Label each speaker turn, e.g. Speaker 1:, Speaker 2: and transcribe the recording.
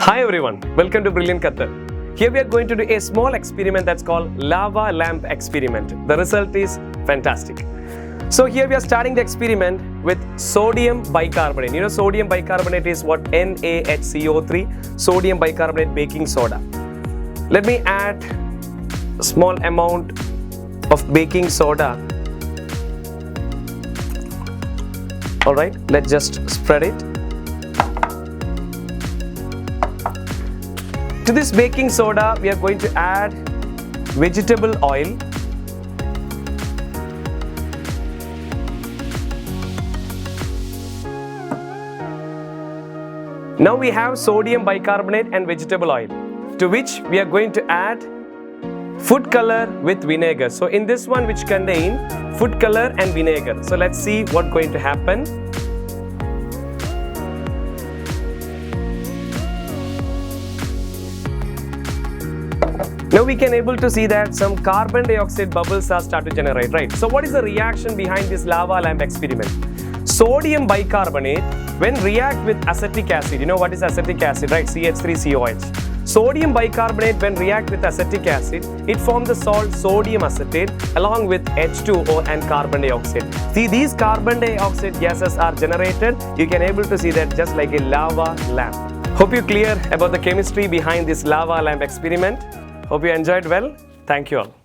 Speaker 1: Hi everyone, welcome to Brilliant Qatar. Here we are going to do a small experiment that's called lava lamp experiment. The result is fantastic. So here we are starting the experiment with sodium bicarbonate. You know sodium bicarbonate is what? NaHCO3, sodium bicarbonate baking soda. Let me add a small amount of baking soda. Alright, let's just spread it. To this baking soda, we are going to add vegetable oil. Now we have sodium bicarbonate and vegetable oil, to which we are going to add food color with vinegar. So in this one, which contain food color and vinegar. So let's see what's going to happen. Now we can able to see that some carbon dioxide bubbles are start to generate, right? So what is the reaction behind this lava lamp experiment? Sodium bicarbonate, when react with acetic acid, you know what is acetic acid, right? CH3COH. Sodium bicarbonate, when react with acetic acid, it forms the salt sodium acetate along with H2O and carbon dioxide. See, these carbon dioxide gases are generated. You can able to see that just like a lava lamp. Hope you're clear about the chemistry behind this lava lamp experiment. Hope you enjoyed well. Thank you all.